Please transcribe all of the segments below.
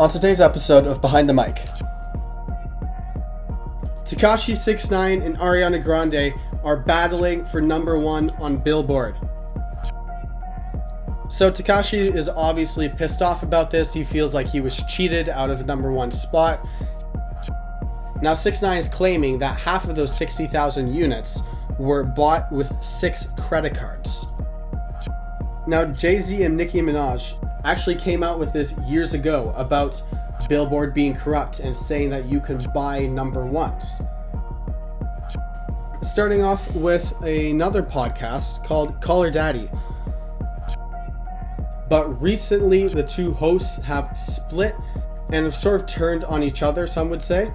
On today's episode of Behind the Mic, Tekashi 6ix9ine and Ariana Grande are battling for number one on Billboard. So Tekashi is obviously pissed off about this. He feels like he was cheated out of the number one spot. Now 6ix9ine is claiming that half of those 60,000 units were bought with 6 credit cards. Now Jay-Z and Nicki Minaj actually came out with this years ago about Billboard being corrupt and saying that you can buy number ones. Starting off with another podcast called Call Her Daddy. But recently the two hosts have split and have sort of turned on each other, some would say.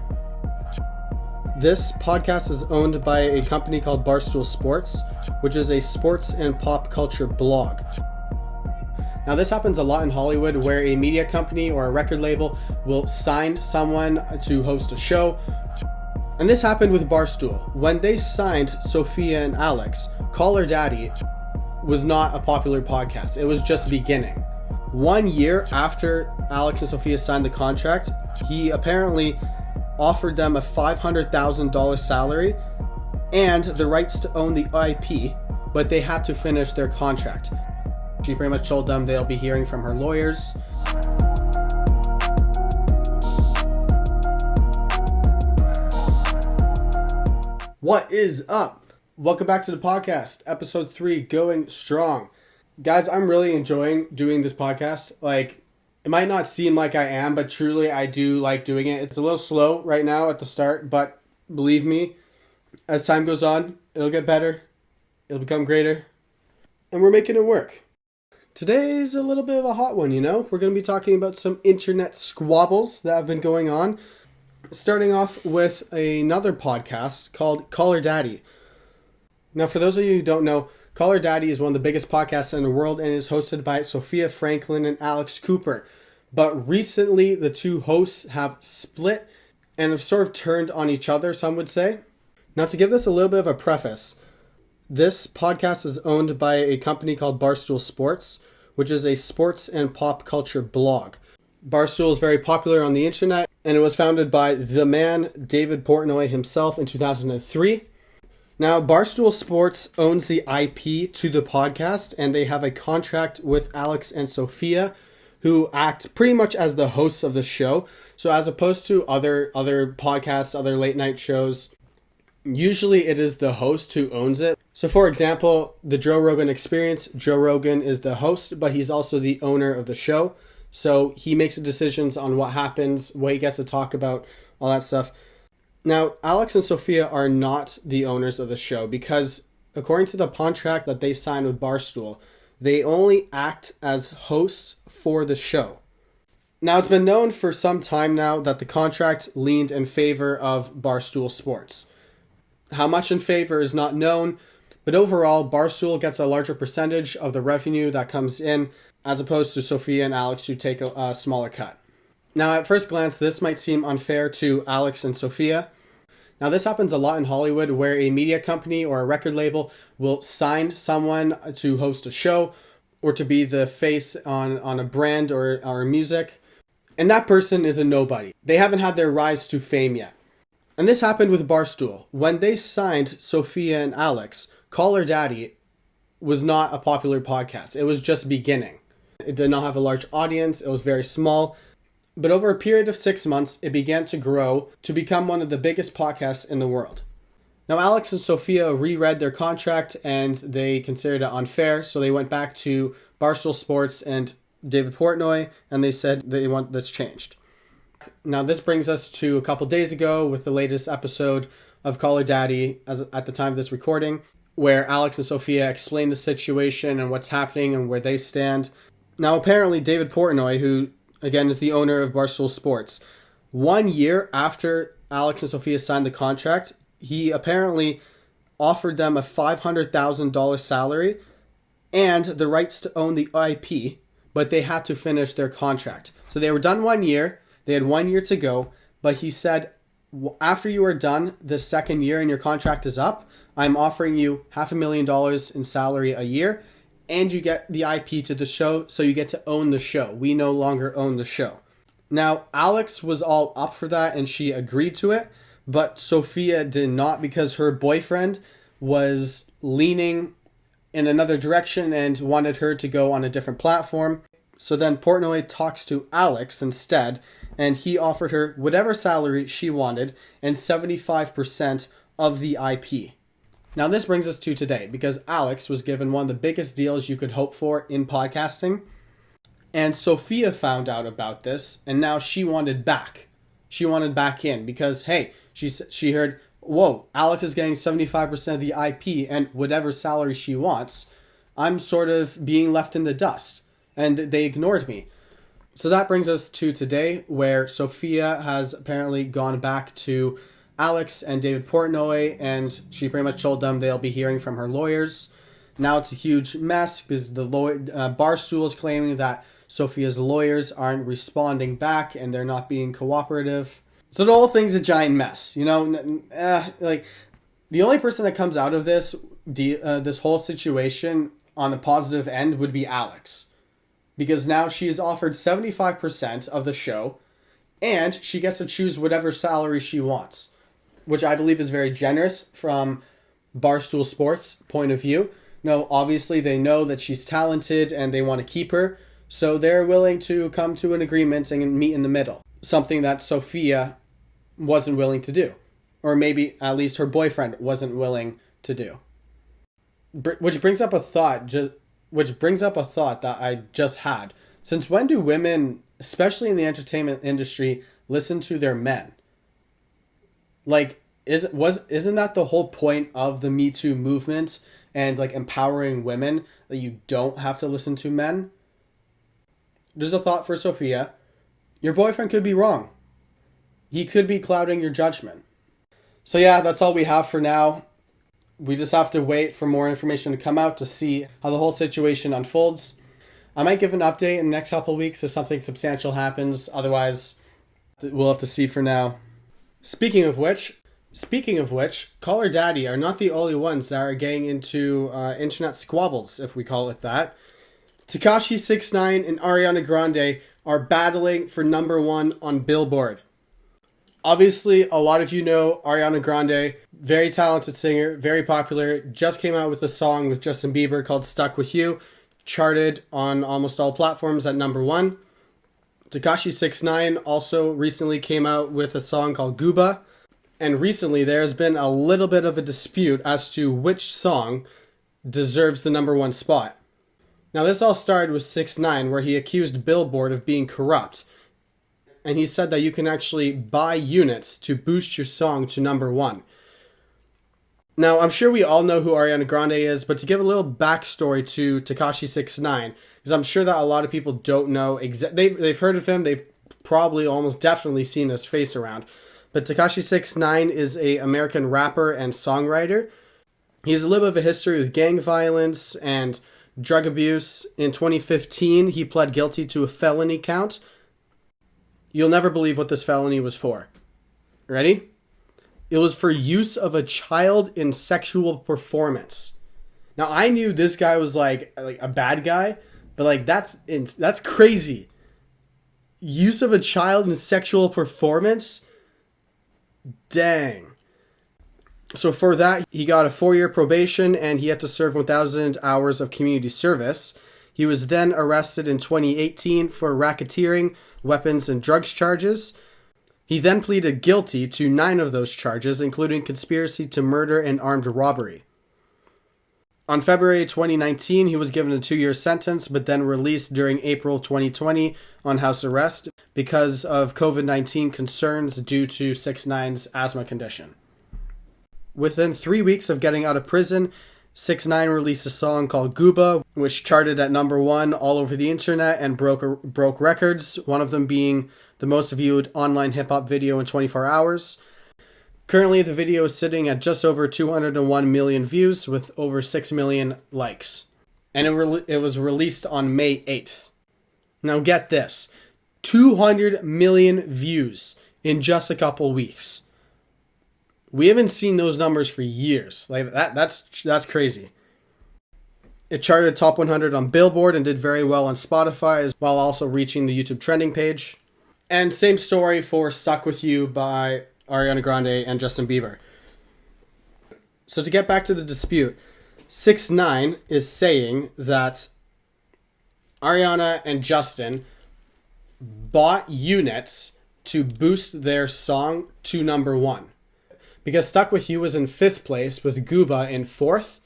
This podcast is owned by a company called Barstool Sports, which is a sports and pop culture blog. Now this happens a lot in Hollywood where a media company or a record label will sign someone to host a show. And this happened with Barstool. When they signed Sophia and Alex, Call Her Daddy was not a popular podcast. It was just beginning. 1 year after Alex and Sophia signed the contract, he apparently offered them a $500,000 salary and the rights to own the IP, but they had to finish their contract. She pretty much told them they'll be hearing from her lawyers. What is up? Welcome back to the podcast, episode 3, going strong. Guys, I'm really enjoying doing this podcast. It might not seem like I am, but truly I do like doing it. It's a little slow right now at the start, but believe me, as time goes on, it'll get better. It'll become greater. And we're making it work. Today's a little bit of a hot one, you know? We're going to be talking about some internet squabbles that have been going on. Starting off with another podcast called Call Her Daddy. Now, for those of you who don't know, Call Her Daddy is one of the biggest podcasts in the world and is hosted by Sophia Franklin and Alex Cooper. But recently, the two hosts have split and have sort of turned on each other, some would say. Now, to give this a little bit of a preface, this podcast is owned by a company called Barstool Sports, which is a sports and pop culture blog. Barstool is very popular on the internet, and it was founded by the man, David Portnoy himself in 2003. Now, Barstool Sports owns the IP to the podcast, and they have a contract with Alex and Sophia, who act pretty much as the hosts of the show. So as opposed to other podcasts, other late night shows, usually it is the host who owns it. So for example, the Joe Rogan Experience, Joe Rogan is the host, but he's also the owner of the show. So he makes the decisions on what happens, what he gets to talk about, all that stuff. Now, Alex and Sophia are not the owners of the show because according to the contract that they signed with Barstool, they only act as hosts for the show. Now, it's been known for some time now that the contract leaned in favor of Barstool Sports. How much in favor is not known, but overall, Barstool gets a larger percentage of the revenue that comes in as opposed to Sophia and Alex who take a smaller cut. Now, at first glance, this might seem unfair to Alex and Sophia. Now, this happens a lot in Hollywood where a media company or a record label will sign someone to host a show or to be the face on a brand or music. And that person is a nobody. They haven't had their rise to fame yet. And this happened with Barstool. When they signed Sophia and Alex, Call Her Daddy was not a popular podcast. It was just beginning. It did not have a large audience. It was very small. But over a period of 6 months, it began to grow to become one of the biggest podcasts in the world. Now, Alex and Sophia reread their contract and they considered it unfair. So they went back to Barstool Sports and David Portnoy and they said they want this changed. Now, this brings us to a couple days ago with the latest episode of Call Her Daddy at the time of this recording, where Alex and Sophia explain the situation and what's happening and where they stand. Now, apparently, David Portnoy, who again is the owner of Barstool Sports, 1 year after Alex and Sophia signed the contract, he apparently offered them a $500,000 salary and the rights to own the IP, but they had to finish their contract. So they were done 1 year. They had 1 year to go, but he said, after you are done the second year and your contract is up, I'm offering you $500,000 in salary a year, and you get the IP to the show, so you get to own the show. We no longer own the show. Now, Alex was all up for that and she agreed to it, but Sophia did not because her boyfriend was leaning in another direction and wanted her to go on a different platform. So then Portnoy talks to Alex instead, and he offered her whatever salary she wanted and 75% of the IP. Now this brings us to today, because Alex was given one of the biggest deals you could hope for in podcasting. And Sophia found out about this, and now she wanted back. She wanted back in because, hey, she heard, whoa, Alex is getting 75% of the IP and whatever salary she wants. I'm sort of being left in the dust. And they ignored me. So that brings us to today, where Sophia has apparently gone back to Alex and David Portnoy, and she pretty much told them they'll be hearing from her lawyers. Now it's a huge mess because the Barstool is claiming that Sophia's lawyers aren't responding back and they're not being cooperative. So the whole thing's a giant mess. Like the only person that comes out of this whole situation on the positive end would be Alex. Because now she is offered 75% of the show and she gets to choose whatever salary she wants, which I believe is very generous from Barstool Sports' point of view. No, obviously they know that she's talented and they want to keep her, so they're willing to come to an agreement and meet in the middle. Something that Sophia wasn't willing to do. Or maybe at least her boyfriend wasn't willing to do. Which brings up a thought that I just had. Since when do women, especially in the entertainment industry, listen to their men? Like, isn't that the whole point of the Me Too movement and like empowering women, that you don't have to listen to men? There's a thought for Sophia. Your boyfriend could be wrong. He could be clouding your judgment. So yeah, that's all we have for now. We just have to wait for more information to come out to see how the whole situation unfolds. I might give an update in the next couple of weeks if something substantial happens. Otherwise, we'll have to see for now. Speaking of which, Call Her Daddy are not the only ones that are getting into internet squabbles, if we call it that. Tekashi 6ix9ine and Ariana Grande are battling for number one on Billboard. Obviously, a lot of you know Ariana Grande, very talented singer, very popular, just came out with a song with Justin Bieber called Stuck With You, charted on almost all platforms at number one. Tekashi 6ix9ine also recently came out with a song called Gooba, and recently there's been a little bit of a dispute as to which song deserves the number one spot. Now this all started with 6ix9ine, where he accused Billboard of being corrupt. And he said that you can actually buy units to boost your song to number one. Now, I'm sure we all know who Ariana Grande is, but to give a little backstory to Tekashi 6ix9ine, because I'm sure that a lot of people don't know they've heard of him, they've probably almost definitely seen his face around. But Tekashi 6ix9ine is an American rapper and songwriter. He has a little bit of a history with gang violence and drug abuse. In 2015, he pled guilty to a felony count. You'll never believe what this felony was for. Ready? It was for use of a child in sexual performance. Now, I knew this guy was like a bad guy, but like that's crazy. Use of a child in sexual performance? Dang. So for that, he got a 4-year probation and he had to serve 1,000 hours of community service. He was then arrested in 2018 for racketeering, weapons, and drugs charges. He then pleaded guilty to 9 of those charges, including conspiracy to murder and armed robbery. On February 2019, he was given a 2-year sentence, but then released during April 2020 on house arrest because of COVID-19 concerns due to 6ix9ine's asthma condition. Within 3 weeks of getting out of prison, 6ix9ine released a song called Gooba, which charted at number one all over the internet and broke records, one of them being the most viewed online hip-hop video in 24 hours. Currently, the video is sitting at just over 201 million views with over 6 million likes. And it was released on May 8th. Now get this, 200 million views in just a couple weeks. We haven't seen those numbers for years. Like that's crazy. It charted top 100 on Billboard and did very well on Spotify, while also reaching the YouTube trending page. And same story for Stuck With You by Ariana Grande and Justin Bieber. So to get back to the dispute, 6ix9ine is saying that Ariana and Justin bought units to boost their song to number 1. Because Stuck With You was in 5th place with Gooba in 4th.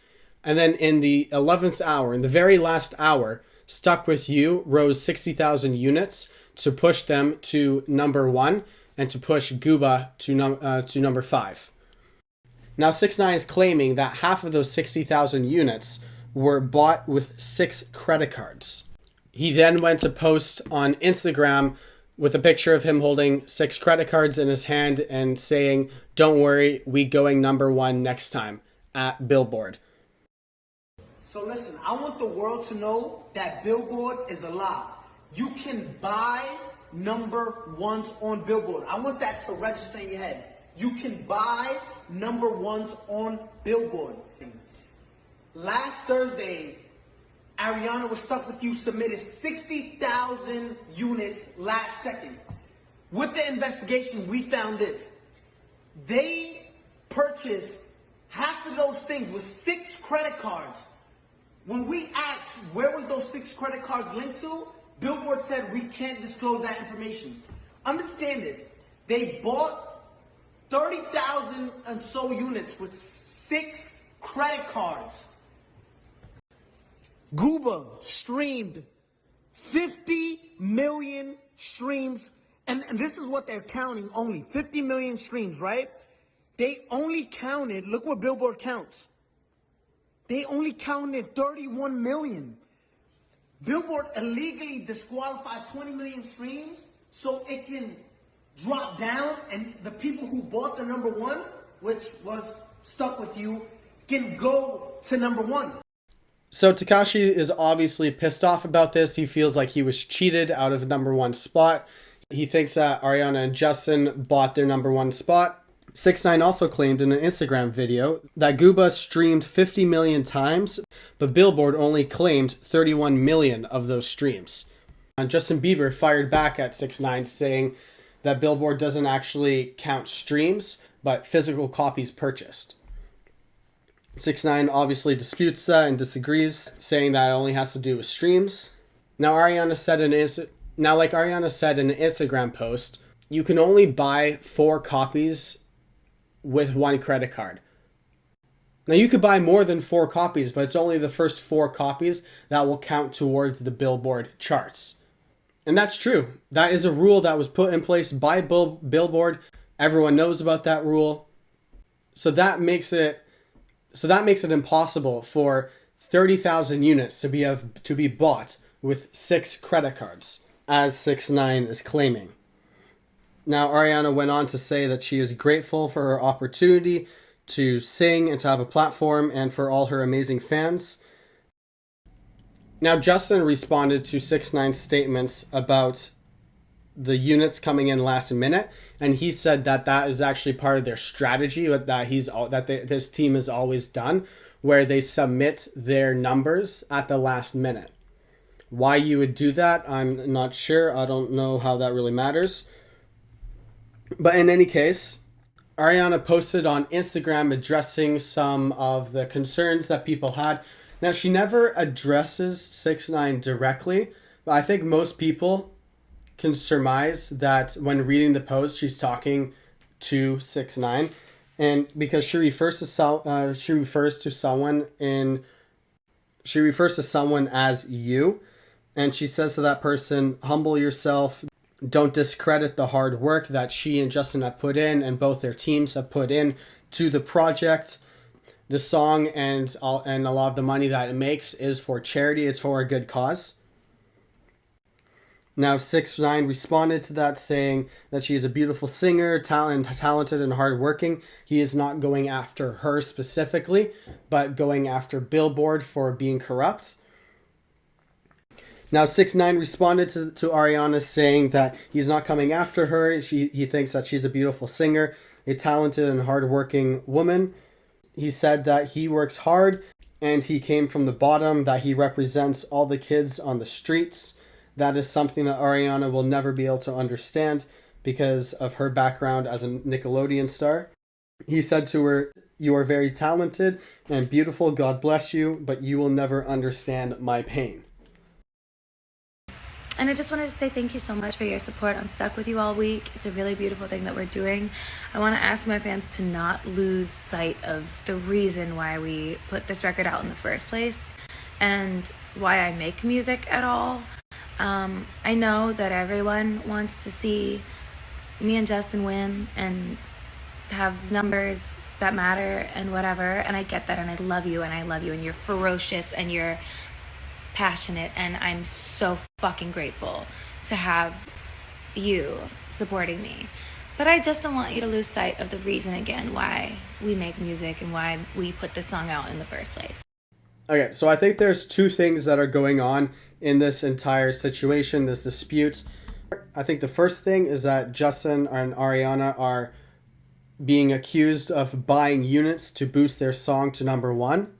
And then in the 11th hour, in the very last hour, Stuck With You rose 60,000 units to push them to number 1 and to push Gooba to number 5. Now 6ix9ine is claiming that half of those 60,000 units were bought with 6 credit cards. He then went to post on Instagram with a picture of him holding 6 credit cards in his hand and saying, "Don't worry, we going number 1 next time," at Billboard. So listen, I want the world to know that Billboard is a lie. You can buy number 1s on Billboard. I want that to register in your head. You can buy number 1s on Billboard. Last Thursday, Ariana was Stuck With You submitted 60,000 units last second. With the investigation, we found this. They purchased half of those things with 6 credit cards. When we asked where was those 6 credit cards linked to, Billboard said we can't disclose that information. Understand this. They bought 30,000 and so units with 6 credit cards. Gooba streamed 50 million streams, and this is what they're counting only, 50 million streams, right? They only counted, look what Billboard counts. They only counted 31 million. Billboard illegally disqualified 20 million streams so it can drop down and the people who bought the number 1, which was Stuck With You, can go to number 1. So Tekashi is obviously pissed off about this. He feels like he was cheated out of number 1 spot. He thinks that Ariana and Justin bought their number 1 spot. 6ix9ine also claimed in an Instagram video that Gooba streamed 50 million times, but Billboard only claimed 31 million of those streams. And Justin Bieber fired back at 6ix9ine saying that Billboard doesn't actually count streams, but physical copies purchased. 6ix9ine obviously disputes that and disagrees, saying that it only has to do with streams. Now, like Ariana said in an Instagram post, you can only buy 4 copies with 1 credit card. Now, you could buy more than 4 copies, but it's only the first 4 copies that will count towards the Billboard charts. And that's true. That is a rule that was put in place by Billboard. Everyone knows about that rule. So that makes it impossible for 30,000 units to be bought with 6 credit cards, as 6ix9ine is claiming. Now, Ariana went on to say that she is grateful for her opportunity to sing and to have a platform and for all her amazing fans. Now, Justin responded to 6ix9ine's statements about the units coming in last minute, and he said that that is actually part of their strategy this team has always done, where they submit their numbers at the last minute. Why you would do that, I'm not sure. I don't know how that really matters. But in any case, Ariana posted on Instagram addressing some of the concerns that people had. Now, she never addresses 6ix9ine directly, but I think most people can surmise that when reading the post, she's talking to 6ix9ine, and because she refers to someone as you, and she says to that person, humble yourself, don't discredit the hard work that she and Justin have put in and both their teams have put in to the project. The song and a lot of the money that it makes is for charity. It's for a good cause. Now, 6ix9ine responded to that, saying that she is a beautiful singer, talented and hardworking. He is not going after her specifically, but going after Billboard for being corrupt. Now, 6ix9ine responded to Ariana, saying that he's not coming after her. He thinks that she's a beautiful singer, a talented and hardworking woman. He said that he works hard and he came from the bottom, that he represents all the kids on the streets, that is something that Ariana will never be able to understand because of her background as a Nickelodeon star. He said to her, "You are very talented and beautiful, God bless you, but you will never understand my pain." And I just wanted to say thank you so much for your support. I'm stuck with you all week. It's a really beautiful thing that we're doing. I want to ask my fans to not lose sight of the reason why we put this record out in the first place and why I make music at all. I know that everyone wants to see me and Justin win and have numbers that matter and whatever, and I get that, and I love you, and you're ferocious, and you're passionate, and I'm so fucking grateful to have you supporting me. But I just don't want you to lose sight of the reason again why we make music and why we put this song out in the first place. Okay, so I think there's two things that are going on in this entire situation, this dispute. I think the first thing is that Justin and Ariana are being accused of buying units to boost their song to number one.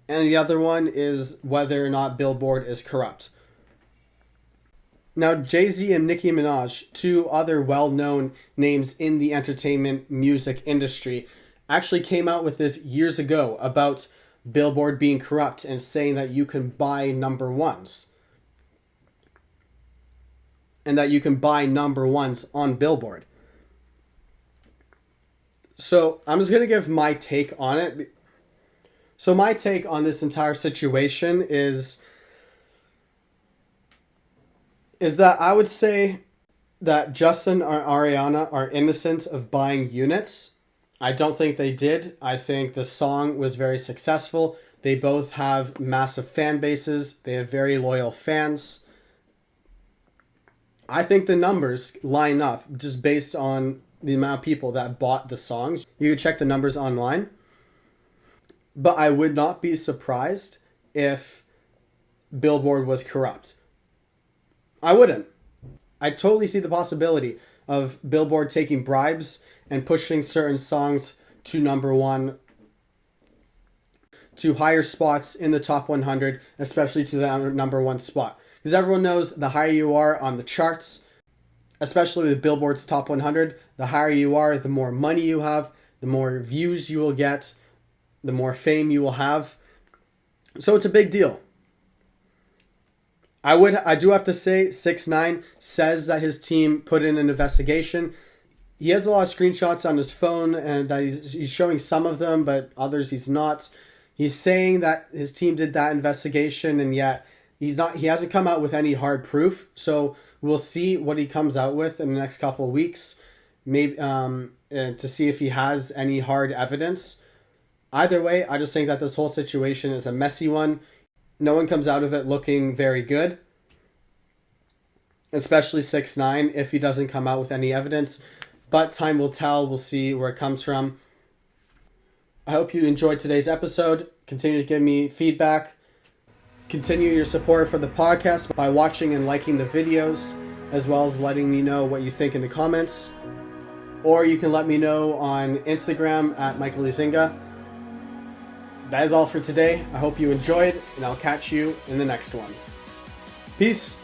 And the other one is whether or not Billboard is corrupt. Now, Jay-Z and Nicki Minaj, two other well-known names in the entertainment music industry, actually came out with this years ago about Billboard being corrupt and saying that you can buy number ones. And that you can buy number ones on Billboard. So I'm just going to give my take on it. So my take on this entire situation is that I would say that Justin and Ariana are innocent of buying units. I don't think they did. I think the song was very successful. They both have massive fan bases. They have very loyal fans. I think the numbers line up just based on the amount of people that bought the songs. You can check the numbers online. But I would not be surprised if Billboard was corrupt. I wouldn't. I totally see the possibility of Billboard taking bribes and pushing certain songs to number one, to higher spots in the top 100, especially to the number one spot. Because everyone knows the higher you are on the charts, especially with Billboard's top 100, the higher you are, the more money you have, the more views you will get, the more fame you will have. So it's a big deal. I do have to say 6ix9ine says that his team put in an investigation. He has a lot of screenshots on his phone and that he's showing some of them, but others he's not. He's saying that his team did that investigation, and yet he hasn't come out with any hard proof. So we'll see what he comes out with in the next couple of weeks, maybe to see if he has any hard evidence. Either way, I just think that this whole situation is a messy one. No one comes out of it looking very good, especially 6ix9ine if he doesn't come out with any evidence. But time will tell. We'll see where it comes from. I hope you enjoyed today's episode. Continue to give me feedback. Continue your support for the podcast by watching and liking the videos, as well as letting me know what you think in the comments. Or you can let me know on Instagram at Michael Ezinga. That is all for today. I hope you enjoyed, and I'll catch you in the next one. Peace.